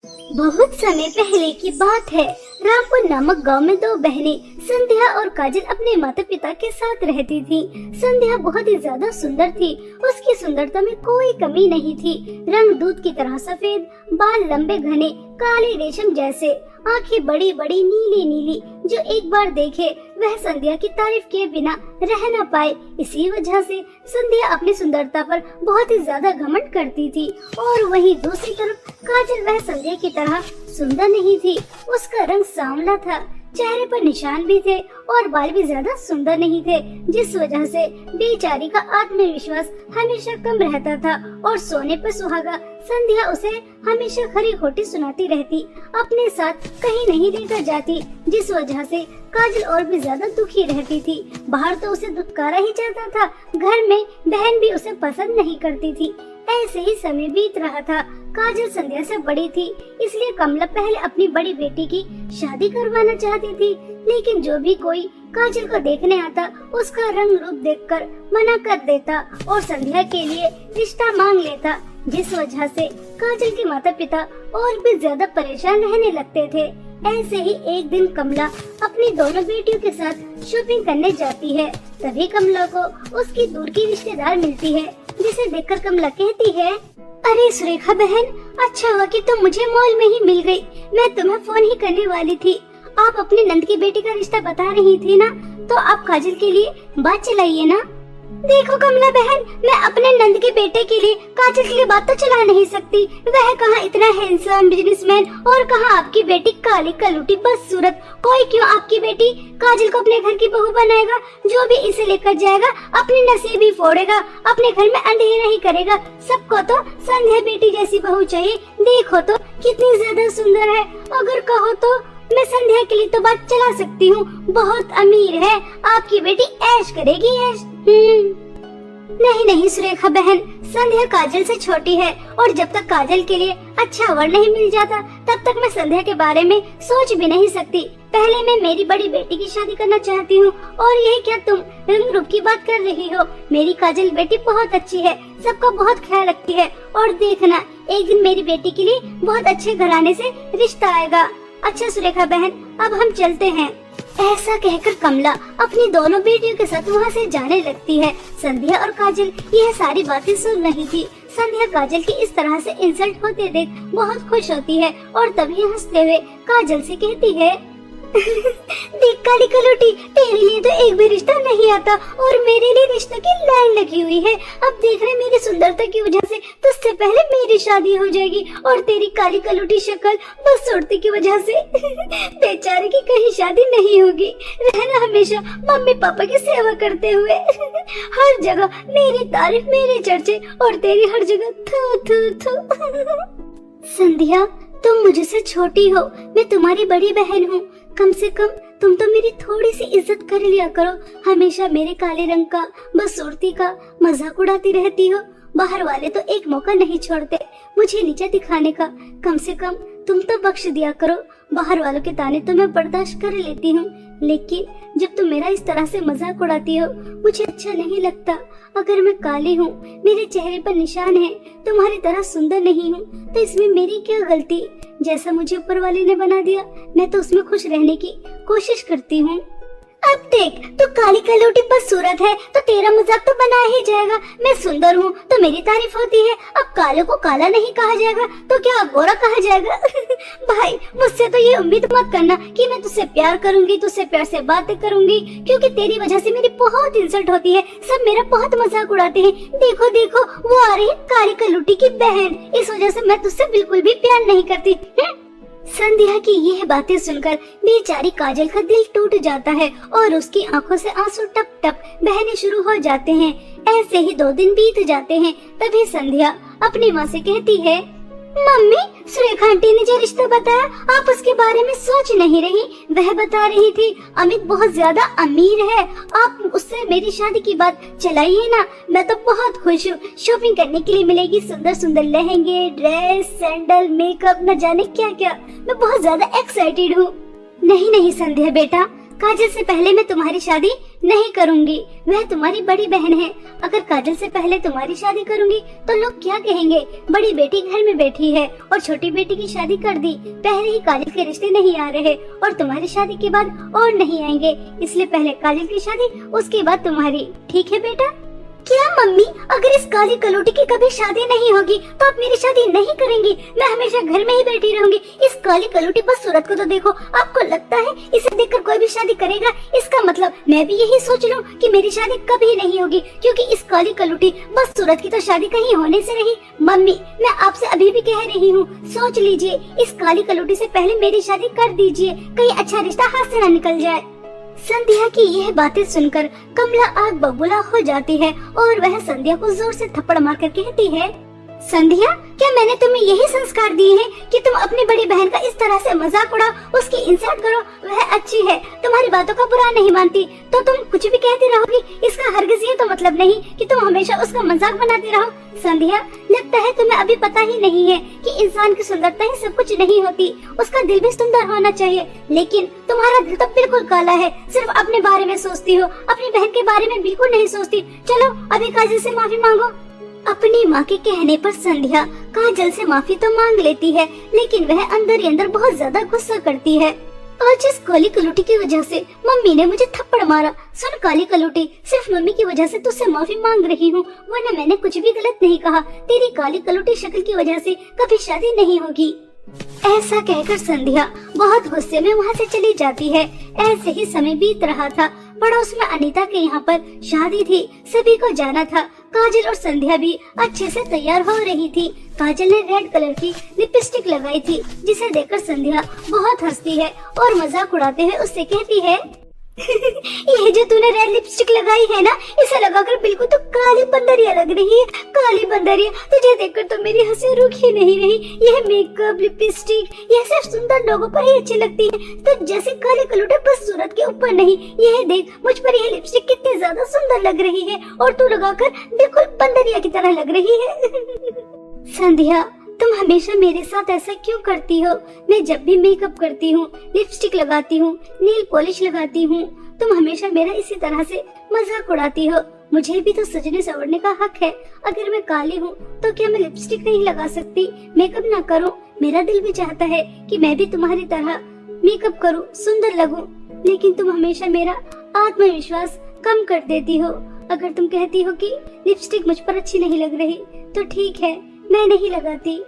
बहुत समय पहले की बात है। रामपुर नामक गांव में दो बहनें संध्या और काजल अपने माता पिता के साथ रहती थी। संध्या बहुत ही ज्यादा सुंदर थी। उसकी सुंदरता में कोई कमी नहीं थी। रंग दूध की तरह सफेद, बाल लंबे घने काले रेशम जैसे, आंखें बड़ी बड़ी नीली नीली, जो एक बार देखे वह संध्या की तारीफ किए बिना रह न पाए। इसी वजह से संध्या अपनी सुंदरता पर बहुत ही ज्यादा घमंड करती थी। और वहीं दूसरी तरफ काजल वह संध्या की तरह सुंदर नहीं थी। उसका रंग सांवला था, चेहरे पर निशान भी थे और बाल भी ज्यादा सुंदर नहीं थे, जिस वजह से बेचारी का आत्मविश्वास हमेशा कम रहता था। और सोने पर सुहागा संध्या उसे हमेशा खरी खोटी सुनाती रहती, अपने साथ कहीं नहीं लेकर जाती, जिस वजह से काजल और भी ज्यादा दुखी रहती थी। बाहर तो उसे दुत्कारा ही चलता था, घर में बहन भी उसे पसंद नहीं करती थी। ऐसे ही समय बीत रहा था। काजल संध्या से बड़ी थी, इसलिए कमला पहले अपनी बड़ी बेटी की शादी करवाना चाहती थी। लेकिन जो भी कोई काजल को देखने आता, उसका रंग रूप देखकर मना कर देता और संध्या के लिए रिश्ता मांग लेता, जिस वजह से काजल के माता पिता और भी ज्यादा परेशान रहने लगते थे। ऐसे ही एक दिन कमला अपनी दोनों बेटियों के साथ शॉपिंग करने जाती है। तभी कमला को उसकी दूर की रिश्तेदार मिलती है, जिसे देखकर कमला कहती है, अरे सुरेखा बहन, अच्छा हुआ कि तुम मुझे मॉल में ही मिल गई। मैं तुम्हें फोन ही करने वाली थी। आप अपनी नंद की बेटी का रिश्ता बता रही थी ना, तो आप काजल के लिए बात चलाइए ना। देखो कमला बहन, मैं अपने नंद के बेटे के लिए काजल के लिए बात तो चला नहीं सकती। वह कहाँ इतना हैंडसम बिजनेसमैन और कहाँ आपकी बेटी काली कलूटी बदसूरत। कोई क्यों आपकी बेटी काजल को अपने घर की बहू बनाएगा? जो भी इसे लेकर जाएगा अपनी नसीब ही फोड़ेगा, अपने घर में अंधेरा ही करेगा। सबको तो संध्या बेटी जैसी बहू चाहिए। देखो तो कितनी ज्यादा सुंदर है। अगर कहो तो मैं संध्या के लिए तो बात चला सकती हूँ, बहुत अमीर है, आपकी बेटी ऐश करेगी ऐश। नहीं नहीं सुरेखा बहन, संध्या काजल से छोटी है और जब तक काजल के लिए अच्छा वर नहीं मिल जाता, तब तक मैं संध्या के बारे में सोच भी नहीं सकती। पहले मैं मेरी बड़ी बेटी की शादी करना चाहती हूँ। और ये क्या तुम रंग रूप की बात कर रही हो? मेरी काजल बेटी बहुत अच्छी है, सबका बहुत ख्याल रखती है। और देखना, एक दिन मेरी बेटी के लिए बहुत अच्छे घराने से रिश्ता आएगा। अच्छा सुरेखा बहन, अब हम चलते हैं। ऐसा कहकर कमला अपनी दोनों बेटियों के साथ वहाँ से जाने लगती है। संध्या और काजल यह सारी बातें सुन रही थी। संध्या काजल की इस तरह से इंसल्ट होते देख बहुत खुश होती है और तभी हंसते हुए काजल से कहती है, देख काली कलूटी, तेरे लिए तो एक भी रिश्ता नहीं आता और मेरे लिए रिश्तों की लाइन लगी हुई है। अब देख रहे, मेरी सुंदरता की वजह से तुझसे पहले मेरी शादी हो जाएगी और तेरी काली कलूटी शक्ल बदसूरती की वजह से बेचारे की कहीं शादी नहीं होगी। रहना हमेशा मम्मी पापा की सेवा करते हुए। हर जगह मेरी तारीफ, मेरे चर्चे और तेरी हर जगह थू थू थू। संध्या, तुम मुझसे छोटी हो, मैं तुम्हारी बड़ी बहन हूँ। कम से कम तुम तो मेरी थोड़ी सी इज्जत कर लिया करो। हमेशा मेरे काले रंग का, बदसूरती का मजाक उड़ाती रहती हो। बाहर वाले तो एक मौका नहीं छोड़ते मुझे नीचा दिखाने का। कम से कम तुम तो बख्श दिया करो। बाहर वालों के ताने तो मैं बर्दाश्त कर लेती हूँ, लेकिन जब तुम मेरा इस तरह से मजाक उड़ाती हो, मुझे अच्छा नहीं लगता। अगर मैं काली हूँ, मेरे चेहरे पर निशान है, तुम्हारी तरह सुंदर नहीं हूँ, तो इसमें मेरी क्या गलती? जैसा मुझे ऊपर वाले ने बना दिया, मैं तो उसमें खुश रहने की कोशिश करती हूँ। अब देख, तू काली कलूटी बदसूरत है तो तेरा मजाक तो बना ही जाएगा। मैं सुंदर हूँ तो मेरी तारीफ होती है। अब काले को काला नहीं कहा जाएगा तो क्या गोरा कहा जाएगा? भाई, मुझसे तो ये उम्मीद मत करना कि मैं तुझसे प्यार करूंगी, तुझसे प्यार से बातें करूंगी, क्योंकि तेरी वजह से मेरी बहुत इंसल्ट होती है। सब मेरा बहुत मजाक उड़ाते हैं। देखो देखो, वो आ रही है काली कलूटी की बहन। इस वजह से मैं तुझसे बिल्कुल भी प्यार नहीं करती। संध्या की यह बातें सुनकर बेचारी काजल का दिल टूट जाता है और उसकी आंखों से आंसू टप टप बहने शुरू हो जाते हैं। ऐसे ही 2 दिन बीत जाते हैं। तभी संध्या अपनी माँ से कहती है, मम्मी, सुरेखा आंटी ने जो रिश्ता बताया, आप उसके बारे में सोच नहीं रही। वह बता रही थी अमित बहुत ज्यादा अमीर है, आप उससे मेरी शादी की बात चलाइए ना। मैं तो बहुत खुश हूँ। शॉपिंग करने के लिए मिलेगी सुंदर सुंदर लहंगे, ड्रेस, सैंडल, मेकअप, न जाने क्या क्या। मैं बहुत ज्यादा एक्साइटेड हूँ। नहीं नहीं संध्या बेटा, काजल से पहले मैं तुम्हारी शादी नहीं करूंगी। वह तुम्हारी बड़ी बहन है। अगर काजल से पहले तुम्हारी शादी करूंगी तो लोग क्या कहेंगे? बड़ी बेटी घर में बैठी है और छोटी बेटी की शादी कर दी। पहले ही काजल के रिश्ते नहीं आ रहे और तुम्हारी शादी के बाद और नहीं आएंगे, इसलिए पहले काजल की शादी, उसके बाद तुम्हारी। ठीक है बेटा? क्या मम्मी, अगर इस काली कलोटी की कभी शादी नहीं होगी तो आप मेरी शादी नहीं करेंगी? मैं हमेशा घर में ही बैठी रहूंगी। इस काली कलोटी बदसूरत को तो देखो। आपको लगता है इसे देखकर कोई भी शादी करेगा? इसका मतलब मैं भी यही सोच लूं कि मेरी शादी कभी नहीं होगी, क्योंकि इस काली कलोटी बदसूरत की तो शादी कहीं होने से रही। मम्मी, मैं आपसे अभी भी कह रही हूँ, सोच लीजिए, इस काली कलोटी से पहले मेरी शादी कर दीजिए, कहीं अच्छा रिश्ता हाथ से न निकल जाए। संध्या की यह बातें सुनकर कमला आग बबूला हो जाती है और वह संध्या को जोर से थप्पड़ मारकर कहती है, संध्या, क्या मैंने तुम्हें यही संस्कार दिए हैं कि तुम अपनी बड़ी बहन का इस तरह से मजाक उड़ाओ, उसकी इंसल्ट करो? वह अच्छी है, तुम्हारी बातों का बुरा नहीं मानती, तो तुम कुछ भी कहती रहोगी? इसका हरगिज ये तो मतलब नहीं कि तुम हमेशा उसका मजाक बनाती रहो। संध्या, लगता है तुम्हें अभी पता ही नहीं है कि इंसान की सुंदरता ही सब कुछ नहीं होती, उसका दिल भी सुंदर होना चाहिए। लेकिन तुम्हारा दिल तो बिल्कुल काला है, सिर्फ अपने बारे में सोचती हो, अपनी बहन के बारे में बिल्कुल नहीं सोचती। चलो अभी काजल से माफी मांगो। अपनी माँ के कहने पर संध्या काजल से माफी तो मांग लेती है, लेकिन वह अंदर ही अंदर बहुत ज्यादा गुस्सा करती है। आज इस काली कलोटी की वजह से मम्मी ने मुझे थप्पड़ मारा। सुन काली कलोटी, सिर्फ मम्मी की वजह से तुझसे माफी मांग रही हूँ, वरना मैंने कुछ भी गलत नहीं कहा। तेरी काली कलोटी शक्ल की वजह से कभी शादी नहीं होगी। ऐसा कहकर संध्या बहुत गुस्से में वहाँ से चली जाती है। ऐसे ही समय बीत रहा था। पड़ोस में अनीता के यहाँ पर शादी थी, सभी को जाना था। काजल और संध्या भी अच्छे से तैयार हो रही थी। काजल ने रेड कलर की लिपस्टिक लगाई थी, जिसे देखकर संध्या बहुत हंसती है और मजाक उड़ाते हुए उससे कहती है, ये जो तूने रेड लिपस्टिक लगाई है ना, इसे लगाकर बिल्कुल तो काली बंदरिया लग रही है। काली बंदरिया, तुझे देखकर तो मेरी हंसी रुक ही नहीं रही। यह मेकअप, लिपस्टिक, यह सिर्फ सुंदर लोगों पर ही अच्छी लगती है, तो जैसे काली कलूटे बस सूरत के ऊपर नहीं। यह देख, मुझ पर यह लिपस्टिक कितनी ज्यादा सुंदर लग रही है और तू लगाकर बिल्कुल बंदरिया की तरह लग रही है। संध्या, तुम हमेशा मेरे साथ ऐसा क्यों करती हो? मैं जब भी मेकअप करती हूँ, लिपस्टिक लगाती हूँ, नील पॉलिश लगाती हूँ, तुम हमेशा मेरा इसी तरह से मजाक उड़ाती हो। मुझे भी तो सजने संवरने का हक है। अगर मैं काली हूँ तो क्या मैं लिपस्टिक नहीं लगा सकती, मेकअप ना करूँ? मेरा दिल भी चाहता है कि मैं भी तुम्हारी तरह मेकअप करूँ, सुंदर लगूं, लेकिन तुम हमेशा मेरा आत्मविश्वास कम कर देती हो। अगर तुम कहती हो कि लिपस्टिक मुझ पर अच्छी नहीं लग रही तो ठीक है, मैं नहीं लगाती।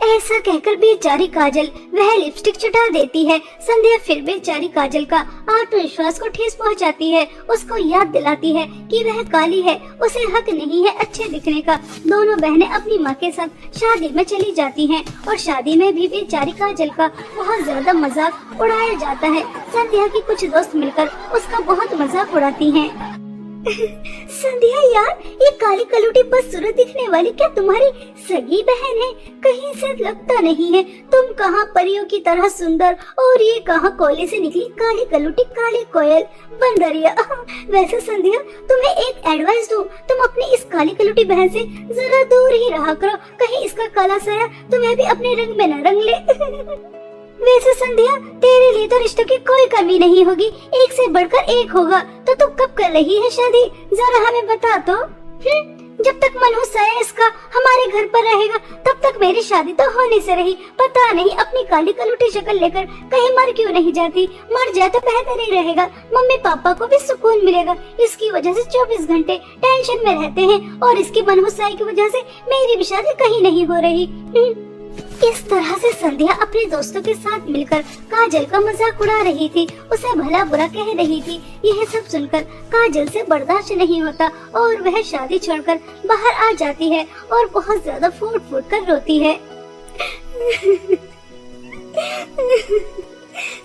ऐसा कहकर बेचारी काजल वह लिपस्टिक चटा देती है। संध्या फिर बेचारी काजल का आत्मविश्वास को ठेस पहुंचाती है, उसको याद दिलाती है कि वह काली है, उसे हक नहीं है अच्छे दिखने का। दोनों बहनें अपनी माँ के साथ शादी में चली जाती हैं और शादी में भी बेचारी काजल का बहुत ज्यादा मजाक उड़ाया जाता है। संध्या की कुछ दोस्त मिलकर उसका बहुत मजाक उड़ाती हैं। संध्या यार, ये काली कलूटी बदसूरत दिखने वाली क्या तुम्हारी सगी बहन है? कहीं से लगता नहीं है। तुम कहाँ परियों की तरह सुंदर और ये कहाँ कोयले से निकली काली कलूटी, काली कोयल, बंदरिया। वैसे संध्या, तुम्हें एक एडवाइस दूं, तुम अपनी इस काली कलूटी बहन से जरा दूर ही रहा करो, कहीं इसका काला साया तुम्हें भी अपने रंग में न रंग ले। वैसे संध्या, तेरे लिए तो रिश्तों की कोई कमी नहीं होगी, एक से बढ़कर एक होगा। तो तू कब कर रही है शादी, जरा हमें बता तो। जब तक मनहूस साया इसका हमारे घर पर रहेगा तब तक मेरी शादी तो होने से रही। पता नहीं अपनी काली कलूटी शक्ल लेकर कहीं मर क्यों नहीं जाती। मर जाए तो बेहतर ही रहेगा, मम्मी पापा को भी सुकून मिलेगा। इसकी वजह से 24 घंटे टेंशन में रहते हैं और इसकी मनहूस साया की वजह से मेरी भी शादी कहीं नहीं हो रही। इस तरह से संध्या अपने दोस्तों के साथ मिलकर काजल का मजाक उड़ा रही थी, उसे भला बुरा कह रही थी। यह सब सुनकर काजल से बर्दाश्त नहीं होता और वह शादी छोड़कर बाहर आ जाती है और बहुत ज्यादा फूट फूट कर रोती है।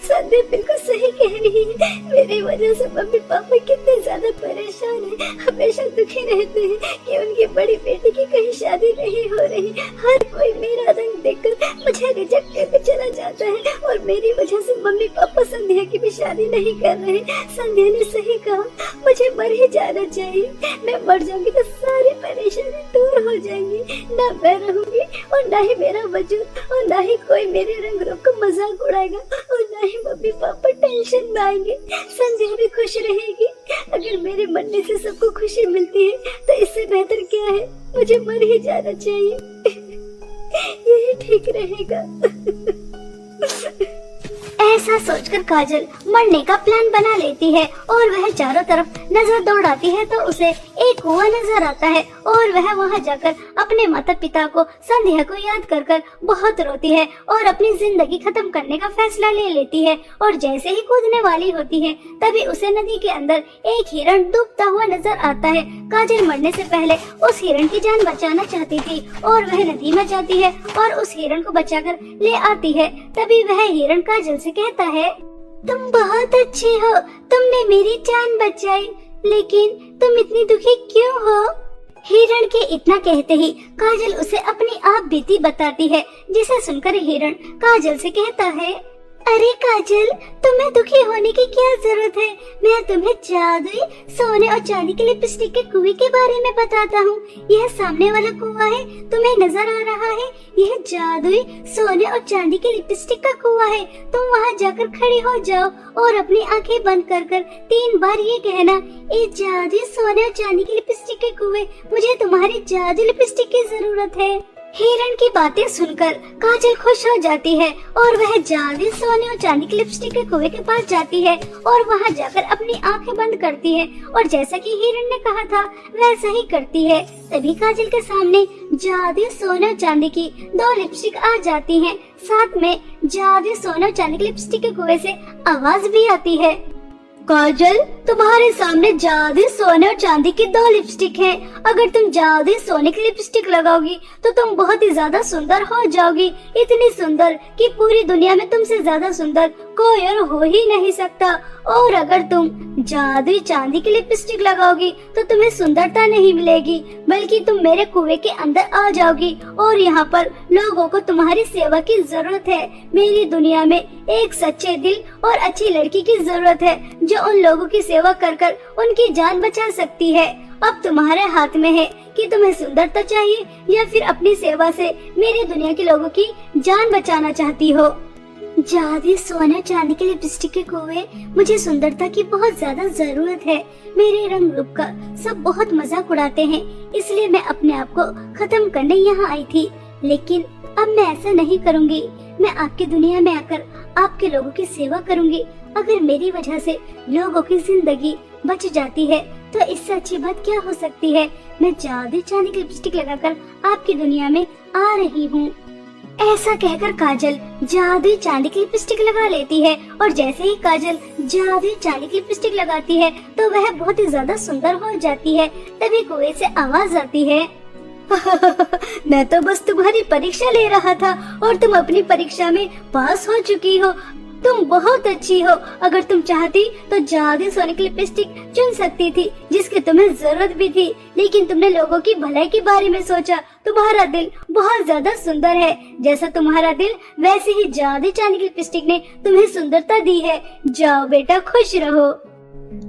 संध्या बिल्कुल सही कह रही है, मेरी वजह से मम्मी पापा कितने ज्यादा परेशान हैं, हमेशा दुखी रहते हैं कि उनकी बड़ी बेटी की कहीं शादी नहीं हो रही। हर कोई मेरा रंग देखकर मुझे रिजेक्ट करके चला जाता है और मेरी वजह से मम्मी पापा संध्या की भी शादी नहीं कर रहे। संध्या ने सही कहा, मुझे मर ही जाना चाहिए। मैं मर जाऊंगी तो सारी परेशानी दूर हो जाएंगी, ना मैं रहूंगी और ना ही मेरा वजूद और ना ही कोई मेरे रंग रूप का मजाक उड़ाएगा और ना ही मम्मी पापा टेंशन में आएंगे। संध्या भी खुश रहेगी। अगर मेरे मरने से सबको खुशी मिलती है तो इससे बेहतर क्या है, मुझे मर ही जाना चाहिए, यही ठीक रहेगा। ऐसा सोचकर काजल मरने का प्लान बना लेती है और वह चारों तरफ नजर दौड़ाती है तो उसे एक कुआं नजर आता है और वह वहां जाकर अपने माता पिता को संध्या को याद कर कर बहुत रोती है और अपनी जिंदगी खत्म करने का फैसला ले लेती है। और जैसे ही कूदने वाली होती है तभी उसे नदी के अंदर एक हिरण डूबता हुआ नजर आता है। काजल मरने से पहले उस हिरण की जान बचाना चाहती थी और वह नदी में जाती है और उस हिरण को बचाकर ले आती है। तभी वह हिरण काजल से कहता है, तुम बहुत अच्छी हो, तुमने मेरी जान बचाई, लेकिन तुम इतनी दुखी क्यों हो? हिरण के इतना कहते ही काजल उसे अपनी आप बीती बताती है, जिसे सुनकर हिरण काजल से कहता है, अरे काजल, तुम्हें दुखी होने की क्या जरूरत है? मैं तुम्हें जादुई सोने और चांदी के लिपस्टिक के कुएं के बारे में बताता हूँ। यह सामने वाला कुआं है, तुम्हें नजर आ रहा है? यह जादुई सोने और चांदी के लिपस्टिक का कुआं है। तुम वहाँ जाकर खड़ी हो जाओ और अपनी आंखें बंद कर कर 3 बार ये कहना, ये जादुई सोने और चांदी के लिपस्टिक के कुएं, मुझे तुम्हारी जादुई लिपस्टिक की जरूरत है। हिरण की बातें सुनकर काजल खुश हो जाती है और वह जादुई सोने और चांदी की लिपस्टिक के कुएं के पास जाती है और वहां जाकर अपनी आंखें बंद करती है और जैसा कि हिरण ने कहा था वैसा ही करती है। तभी काजल के सामने जादुई सोने और चांदी की 2 लिपस्टिक आ जाती हैं। साथ में जादुई सोने और चांदी की लिपस्टिक के कुएं से आवाज भी आती है, काजल, तुम्हारे सामने जादुई सोने और चांदी की 2 लिपस्टिक हैं। अगर तुम जादुई सोने की लिपस्टिक लगाओगी तो तुम बहुत ही ज्यादा सुंदर हो जाओगी, इतनी सुंदर कि पूरी दुनिया में तुमसे ज्यादा सुंदर कोई और हो ही नहीं सकता। और अगर तुम जादुई चांदी की लिपस्टिक लगाओगी तो तुम्हें सुंदरता नहीं मिलेगी, बल्कि तुम मेरे कुएं के अंदर आ जाओगी और यहाँ पर लोगों को तुम्हारी सेवा की जरूरत है। मेरी दुनिया में एक सच्चे दिल और अच्छी लड़की की जरूरत है जो उन लोगों की सेवा कर कर उनकी जान बचा सकती है। अब तुम्हारे हाथ में है कि तुम्हें सुंदरता चाहिए या फिर अपनी सेवा से मेरी दुनिया के लोगों की जान बचाना चाहती हो। जादुई सोने चांदी के लिपस्टिक के कुएं, मुझे सुंदरता की बहुत ज्यादा जरूरत है। मेरे रंग रूप का सब बहुत मजाक उड़ाते हैं, इसलिए मैं अपने आप को खत्म करने यहाँ आई थी। लेकिन अब मैं ऐसा नहीं करूँगी। मैं आपकी दुनिया में आकर आपके लोगों की सेवा करूँगी। अगर मेरी वजह से लोगों की जिंदगी बच जाती है तो इससे अच्छी बात क्या हो सकती है। मैं जादुई चांदी की लिपस्टिक लगाकर आपकी दुनिया में आ रही हूँ। ऐसा कहकर काजल जादुई चांदी की लिपस्टिक लगा लेती है और जैसे ही काजल जादुई चांदी की लिपस्टिक लगाती है तो वह बहुत ही ज्यादा सुंदर हो जाती है। तभी कुएं से आवाज आती है, मैं तो बस तुम्हारी परीक्षा ले रहा था और तुम अपनी परीक्षा में पास हो चुकी हो। तुम बहुत अच्छी हो। अगर तुम चाहती तो जादुई सोने की लिपस्टिक चुन सकती थी जिसकी तुम्हें जरूरत भी थी, लेकिन तुमने लोगों की भलाई के बारे में सोचा। तुम्हारा दिल बहुत ज्यादा सुंदर है। जैसा तुम्हारा दिल वैसे ही जादुई चांदी की लिपस्टिक ने तुम्हें सुंदरता दी है। जाओ बेटा, खुश रहो।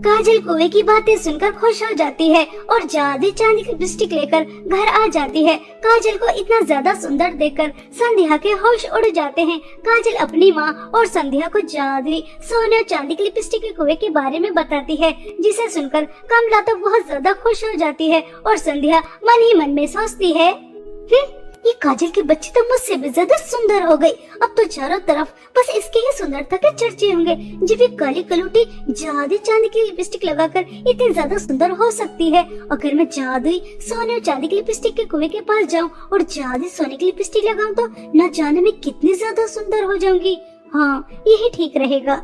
काजल कुएं की बातें सुनकर खुश हो जाती है और जादुई चांदी की लिपस्टिक लेकर घर आ जाती है। काजल को इतना ज्यादा सुंदर देखकर संध्या के होश उड़ जाते हैं। काजल अपनी माँ और संध्या को जादुई सोने और चांदी की लिपस्टिक के कुएं के बारे में बताती है, जिसे सुनकर कमला तो बहुत ज्यादा खुश हो जाती है और संध्या मन ही मन में सोचती है, ये काजल की बच्ची तो मुझसे भी ज्यादा सुंदर हो गई। अब तो चारों तरफ बस इसकी ही सुंदरता के चर्चे होंगे। जब ये काली कलूटी जादुई चांदी की लिपस्टिक लगाकर इतनी ज्यादा सुंदर हो सकती है, अगर मैं जादुई सोने और चांदी की लिपस्टिक के कुएं के पास जाऊं और जादुई सोने की लिपस्टिक लगाऊं तो न जाने में कितनी ज्यादा सुंदर हो जाऊंगी। हाँ, यही ठीक रहेगा।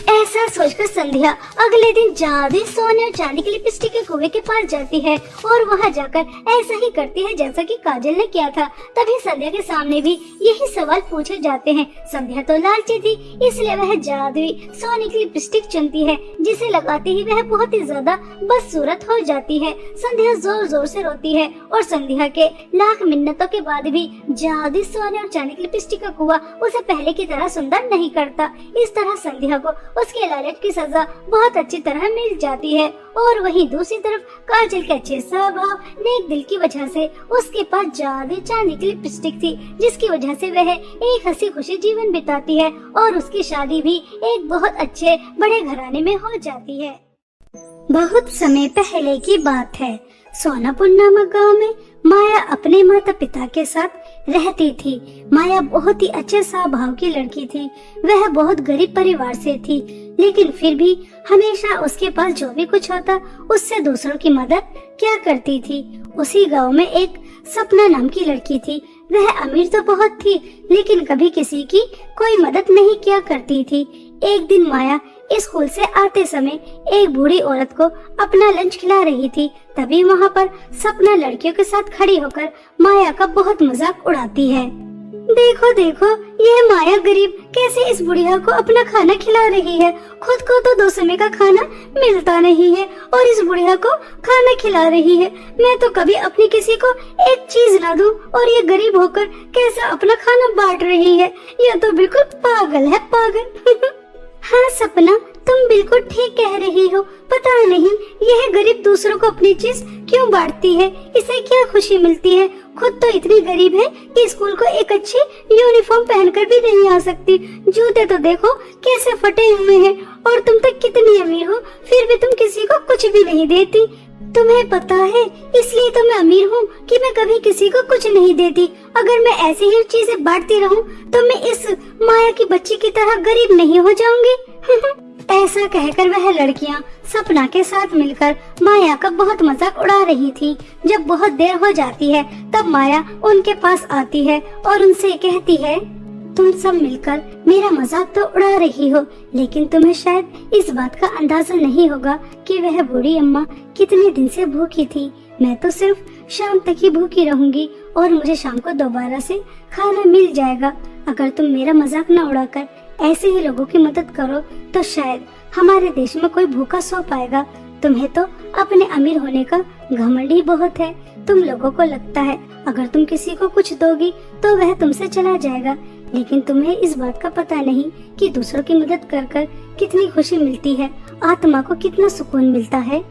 ऐसा सोचकर संध्या अगले दिन जादुई सोने और चांदी की लिपस्टिक के कुएं के पास जाती है और वहां जाकर ऐसा ही करती है जैसा कि काजल ने किया था। तभी संध्या के सामने भी यही सवाल पूछे जाते हैं। संध्या तो लालची थी, इसलिए वह जादुई सोने की लिपस्टिक चुनती है, जिसे लगाते ही वह बहुत ही ज्यादा बदसूरत हो जाती है। संध्या जोर जोर से रोती है और संध्या के लाख मिन्नतों के बाद भी जादुई सोने और चांदी की लिपस्टिक का कुआं उसे पहले की तरह सुंदर नहीं करता। इस तरह संध्या को उसके लालच की सजा बहुत अच्छी तरह मिल जाती है। और वहीं दूसरी तरफ काजल के अच्छे स्वभाव, नेक दिल की वजह से उसके पास जादुई चांदी की लिपस्टिक थी, जिसकी वजह से वह एक हंसी खुशी जीवन बिताती है और उसकी शादी भी एक बहुत अच्छे बड़े घराने में हो जाती है। बहुत समय पहले की बात है। सोनापुर नामक गांव में माया अपने माता पिता के साथ रहती थी। माया बहुत ही अच्छे स्वभाव की लड़की थी। वह बहुत गरीब परिवार से थी, लेकिन फिर भी हमेशा उसके पास जो भी कुछ होता उससे दूसरों की मदद क्या करती थी। उसी गांव में एक सपना नाम की लड़की थी। वह अमीर तो बहुत थी, लेकिन कभी किसी की कोई मदद नहीं किया करती थी। एक दिन माया स्कूल से आते समय एक बूढ़ी औरत को अपना लंच खिला रही थी। तभी वहाँ पर सपना लड़कियों के साथ खड़ी होकर माया का बहुत मजाक उड़ाती है। देखो देखो, यह माया गरीब कैसे इस बुढ़िया को अपना खाना खिला रही है। खुद को तो 2 समय का खाना मिलता नहीं है और इस बुढ़िया को खाना खिला रही है। मैं तो कभी अपनी किसी को एक चीज ना दूं और ये गरीब होकर कैसे अपना खाना बांट रही है। यह तो बिल्कुल पागल है, पागल। हाँ सपना, तुम बिल्कुल ठीक कह रही हो। पता नहीं यह गरीब दूसरों को अपनी चीज क्यों बांटती है, इसे क्या खुशी मिलती है। खुद तो इतनी गरीब है कि स्कूल को एक अच्छी यूनिफॉर्म पहनकर भी नहीं आ सकती। जूते तो देखो कैसे फटे हुए हैं और तुम तक कितनी अमीर हो, फिर भी तुम किसी को कुछ भी नहीं देती। तुम्हें पता है, इसलिए तो मैं अमीर हूँ कि मैं कभी किसी को कुछ नहीं देती। अगर मैं ऐसी ही चीजें बांटती रहूँ तो मैं इस माया की बच्ची की तरह गरीब नहीं हो जाऊंगी। ऐसा कहकर वह लड़कियाँ सपना के साथ मिलकर माया का बहुत मजाक उड़ा रही थी। जब बहुत देर हो जाती है तब माया उनके पास आती है और उनसे कहती है, तुम सब मिलकर मेरा मजाक तो उड़ा रही हो, लेकिन तुम्हें शायद इस बात का अंदाजा नहीं होगा कि वह बूढ़ी अम्मा कितने दिन से भूखी थी। मैं तो सिर्फ शाम तक ही भूखी रहूंगी और मुझे शाम को दोबारा से खाना मिल जाएगा। अगर तुम मेरा मजाक न उड़ाकर ऐसे ही लोगों की मदद करो तो शायद हमारे देश में कोई भूखा सो पाएगा। तुम्हें तो अपने अमीर होने का घमंड ही बहुत है। तुम लोगों को लगता है अगर तुम किसी को कुछ दोगी तो वह तुमसे चला जाएगा, लेकिन तुम्हें इस बात का पता नहीं कि दूसरों की मदद कर कर कितनी खुशी मिलती है, आत्मा को कितना सुकून मिलता है।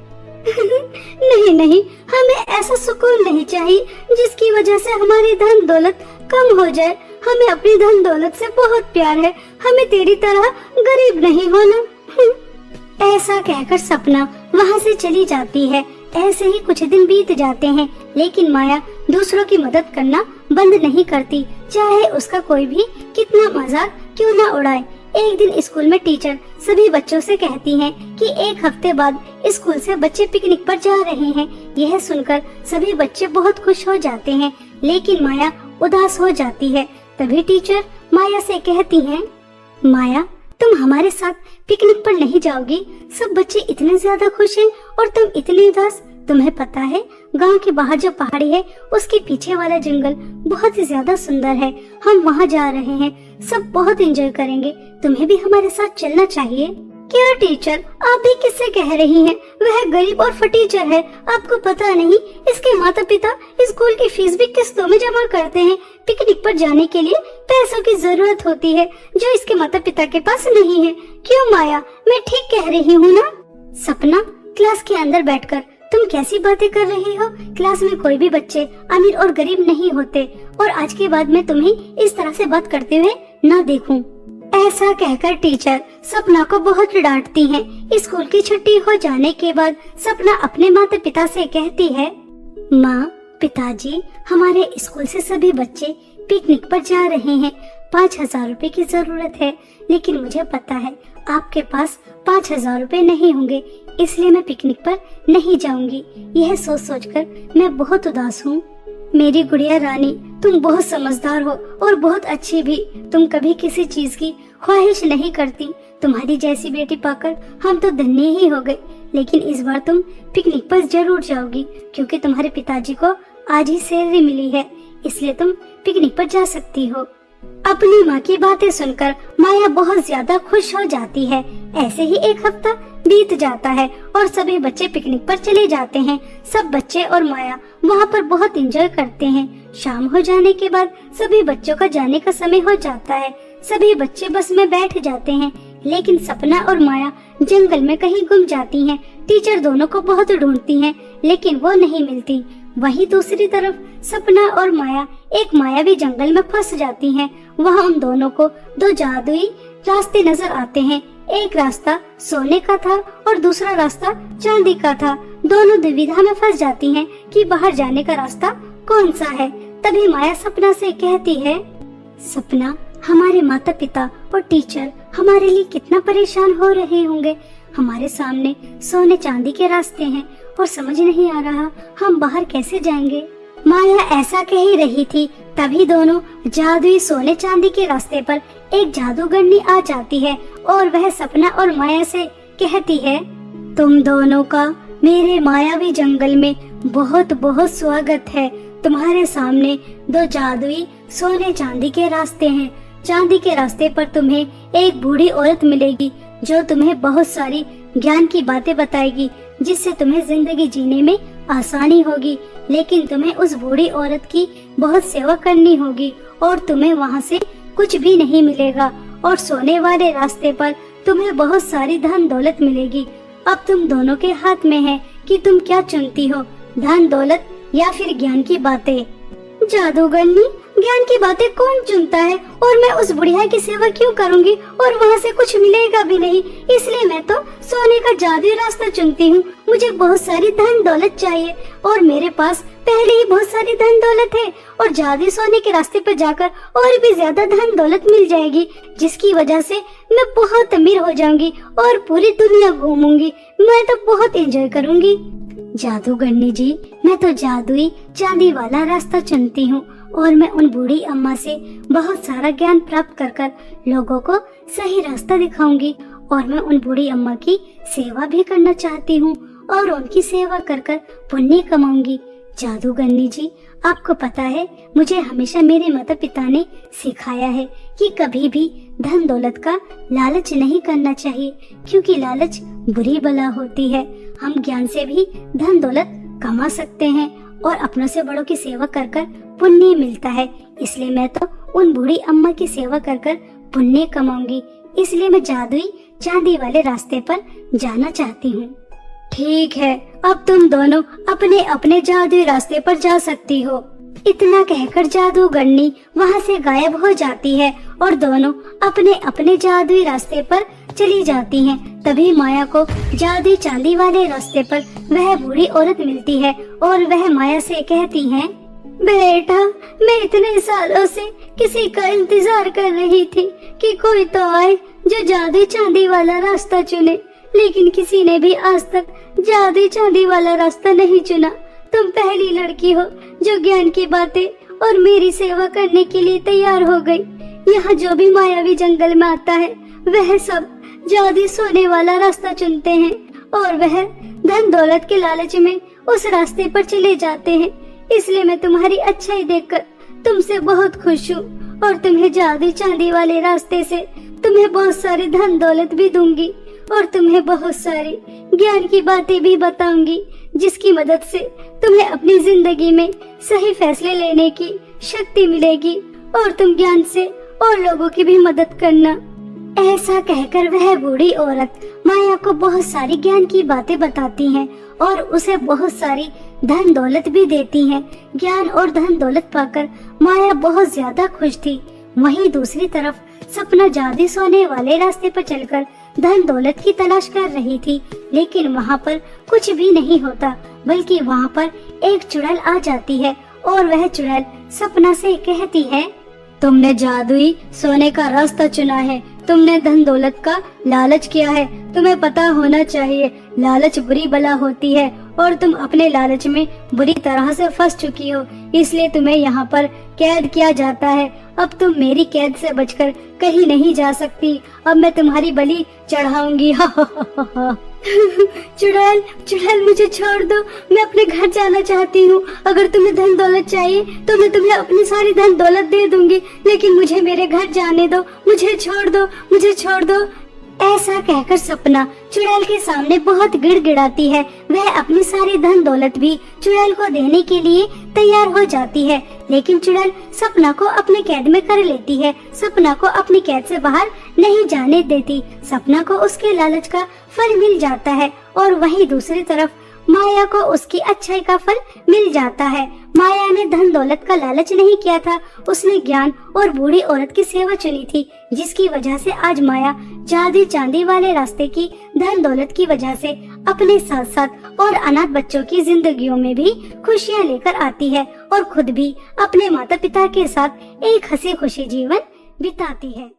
नहीं नहीं, हमें ऐसा सुकून नहीं चाहिए जिसकी वजह से हमारी धन दौलत कम हो जाए। हमें अपनी धन दौलत से बहुत प्यार है, हमें तेरी तरह गरीब नहीं होना। ऐसा कहकर सपना वहाँ से चली जाती है। ऐसे ही कुछ दिन बीत जाते हैं, लेकिन माया दूसरों की मदद करना बंद नहीं करती, चाहे उसका कोई भी कितना मजाक क्यों ना उड़ाए। एक दिन स्कूल में टीचर सभी बच्चों से कहती हैं कि 1 हफ्ते बाद स्कूल से बच्चे पिकनिक पर जा रहे हैं। यह सुनकर सभी बच्चे बहुत खुश हो जाते हैं, लेकिन माया उदास हो जाती है। तभी टीचर माया से कहती हैं, माया तुम हमारे साथ पिकनिक पर नहीं जाओगी? सब बच्चे इतने ज्यादा खुश हैं और तुम इतनी उदास। तुम्हें पता है गांव के बाहर जो पहाड़ी है उसके पीछे वाला जंगल बहुत ही ज्यादा सुंदर है। हम वहां जा रहे हैं, सब बहुत एंजॉय करेंगे। तुम्हें भी हमारे साथ चलना चाहिए। क्या टीचर, आप भी किससे कह रही हैं? वह गरीब और फटीचर है, आपको पता नहीं इसके माता पिता स्कूल की फीस भी किस्तों में जमा करते हैं। पिकनिक पर जाने के लिए पैसों की जरूरत होती है जो इसके माता पिता के पास नहीं है। क्यों माया, मैं ठीक कह रही हूँ ना? सपना, क्लास के अंदर बैठकर तुम कैसी बातें कर रही हो? क्लास में कोई भी बच्चे अमीर और गरीब नहीं होते और आज के बाद मैं तुम्हें इस तरह से बात करते हुए ना देखूं। ऐसा कहकर टीचर सपना को बहुत डांटती हैं। स्कूल की छुट्टी हो जाने के बाद सपना अपने माता पिता से कहती है, माँ पिताजी, हमारे स्कूल से सभी बच्चे पिकनिक पर जा रहे हैं। 5,000 रुपए की जरूरत है, लेकिन मुझे पता है आपके पास 5,000 रुपए नहीं होंगे, इसलिए मैं पिकनिक पर नहीं जाऊंगी। यह सोच सोचकर मैं बहुत उदास हूँ। मेरी गुड़िया रानी, तुम बहुत समझदार हो और बहुत अच्छी भी। तुम कभी किसी चीज की ख्वाहिश नहीं करती। तुम्हारी जैसी बेटी पाकर हम तो धन्य ही हो गए। लेकिन इस बार तुम पिकनिक पर जरूर जाओगी, क्योंकि तुम्हारे पिताजी को आज ही सैलरी मिली है, इसलिए तुम पिकनिक पर जा सकती हो। अपनी माँ की बातें सुनकर माया बहुत ज्यादा खुश हो जाती है। ऐसे ही एक हफ्ता बीत जाता है और सभी बच्चे पिकनिक पर चले जाते हैं। सब बच्चे और माया वहाँ पर बहुत एंजॉय करते हैं। शाम हो जाने के बाद सभी बच्चों का जाने का समय हो जाता है। सभी बच्चे बस में बैठ जाते हैं, लेकिन सपना और माया जंगल में कहीं गुम जाती हैं। टीचर दोनों को बहुत ढूंढती हैं, लेकिन वो नहीं मिलती। वहीं दूसरी तरफ सपना और माया एक मायावी जंगल में फंस जाती हैं। वहाँ उन दोनों को दो जादुई रास्ते नजर आते हैं। एक रास्ता सोने का था और दूसरा रास्ता चांदी का था। दोनों दुविधा में फंस जाती हैं कि बाहर जाने का रास्ता कौन सा है। तभी माया सपना से कहती है, सपना, हमारे माता पिता और टीचर हमारे लिए कितना परेशान हो रहे होंगे। हमारे सामने सोने चांदी के रास्ते हैं और समझ नहीं आ रहा हम बाहर कैसे जाएंगे। माया ऐसा कह ही रही थी, तभी दोनों जादुई सोने चांदी के रास्ते पर एक जादूगरनी आ जाती है और वह सपना और माया से कहती है, तुम दोनों का मेरे मायावी जंगल में बहुत बहुत स्वागत है। तुम्हारे सामने दो जादुई सोने चांदी के रास्ते हैं। चांदी के रास्ते पर तुम्हें एक बूढ़ी औरत मिलेगी जो तुम्हें बहुत सारी ज्ञान की बातें बताएगी, जिससे तुम्हें जिंदगी जीने में आसानी होगी। लेकिन तुम्हें उस बूढ़ी औरत की बहुत सेवा करनी होगी और तुम्हें वहाँ से कुछ भी नहीं मिलेगा। और सोने वाले रास्ते पर तुम्हें बहुत सारी धन दौलत मिलेगी। अब तुम दोनों के हाथ में है कि तुम क्या चुनती हो, धन दौलत या फिर ज्ञान की बातें। जादूगरनी, ज्ञान की बातें कौन चुनता है, और मैं उस बुढ़िया की सेवा क्यों करूंगी और वहाँ से कुछ मिलेगा भी नहीं। इसलिए मैं तो सोने का जादुई रास्ता चुनती हूँ। मुझे बहुत सारी धन दौलत चाहिए और मेरे पास पहले ही बहुत सारी धन दौलत है, और जादुई सोने के रास्ते पर जाकर और भी ज्यादा धन दौलत मिल जाएगी, जिसकी वजह से मैं बहुत अमीर हो जाऊंगी और पूरी दुनिया घूमूंगी। मैं तो बहुत एंजॉय करूंगी। जादूगरनी जी, मैं तो जादुई चांदी वाला रास्ता चुनती हूँ और मैं उन बूढ़ी अम्मा से बहुत सारा ज्ञान प्राप्त कर कर लोगों को सही रास्ता दिखाऊंगी, और मैं उन बूढ़ी अम्मा की सेवा भी करना चाहती हूँ और उनकी सेवा कर कर पुण्य कमाऊंगी। जादूगरनी जी, आपको पता है, मुझे हमेशा मेरे माता पिता ने सिखाया है कि कभी भी धन दौलत का लालच नहीं करना चाहिए, क्योंकि लालच बुरी बला होती है। हम ज्ञान से भी धन दौलत कमा सकते हैं और अपनों से बड़ों की सेवा कर कर पुण्य मिलता है। इसलिए मैं तो उन बूढ़ी अम्मा की सेवा कर कर पुण्य कमाऊंगी। इसलिए मैं जादुई चांदी वाले रास्ते पर जाना चाहती हूँ। ठीक है, अब तुम दोनों अपने अपने जादुई रास्ते पर जा सकती हो। इतना कहकर जादूगरनी वहाँ से गायब हो जाती है और दोनों अपने अपने जादुई रास्ते पर चली जाती हैं। तभी माया को जादुई चांदी वाले रास्ते पर वह बूढ़ी औरत मिलती है और वह माया से कहती है, बेटा, मैं इतने सालों से किसी का इंतजार कर रही थी कि कोई तो आए जो जादुई चांदी वाला रास्ता चुने, लेकिन किसी ने भी आज तक जादुई चांदी वाला रास्ता नहीं चुना। तुम पहली लड़की हो जो ज्ञान की बातें और मेरी सेवा करने के लिए तैयार हो गई। यहाँ जो भी मायावी जंगल में आता है वह सब जादुई सोने वाला रास्ता चुनते हैं और वह धन दौलत के लालच में उस रास्ते पर चले जाते हैं। इसलिए मैं तुम्हारी अच्छाई देखकर तुमसे बहुत खुश हूँ और तुम्हें जादुई चांदी वाले रास्ते से तुम्हें बहुत सारी धन दौलत भी दूंगी और तुम्हें बहुत सारी ज्ञान की बातें भी बताऊंगी, जिसकी मदद से तुम्हें अपनी जिंदगी में सही फैसले लेने की शक्ति मिलेगी और तुम ज्ञान से और लोगों की भी मदद करना। ऐसा कहकर वह बूढ़ी औरत माया को बहुत सारी ज्ञान की बातें बताती हैं और उसे बहुत सारी धन दौलत भी देती हैं। ज्ञान और धन दौलत पाकर माया बहुत ज्यादा खुश थी। वहीं दूसरी तरफ सपना जादुई सोने वाले रास्ते पर चलकर धन दौलत की तलाश कर रही थी, लेकिन वहाँ पर कुछ भी नहीं होता, बल्कि वहाँ पर एक चुड़ैल आ जाती है और वह चुड़ैल सपना से कहती है, तुमने जादुई सोने का रास्ता चुना है, तुमने धन दौलत का लालच किया है, तुम्हें पता होना चाहिए लालच बुरी बला होती है और तुम अपने लालच में बुरी तरह से फंस चुकी हो, इसलिए तुम्हें यहाँ पर कैद किया जाता है। अब तुम मेरी कैद से बचकर कहीं नहीं जा सकती। अब मैं तुम्हारी बलि चढ़ाऊंगी। चुड़ैल, चुड़ैल मुझे छोड़ दो, मैं अपने घर जाना चाहती हूँ। अगर तुम्हें धन दौलत चाहिए तो मैं तुम्हें अपनी सारी धन दौलत दे दूंगी, लेकिन मुझे मेरे घर जाने दो, मुझे छोड़ दो, मुझे छोड़ दो। ऐसा कहकर सपना चुड़ैल के सामने बहुत गिड़गिड़ाती है। वह अपनी सारी धन दौलत भी चुड़ैल को देने के लिए तैयार हो जाती है, लेकिन चुड़ैल सपना को अपने कैद में कर लेती है। सपना को अपनी कैद से बाहर नहीं जाने देती। सपना को उसके लालच का फल मिल जाता है और वहीं दूसरी तरफ माया को उसकी अच्छाई का फल मिल जाता है। माया ने धन दौलत का लालच नहीं किया था, उसने ज्ञान और बूढ़ी औरत की सेवा चुनी थी, जिसकी वजह से आज माया जादी चांदी वाले रास्ते की धन दौलत की वजह से अपने साथ साथ और अनाथ बच्चों की जिंदगियों में भी खुशियाँ लेकर आती है और खुद भी अपने माता पिता के साथ एक हंसी खुशी जीवन बिताती है।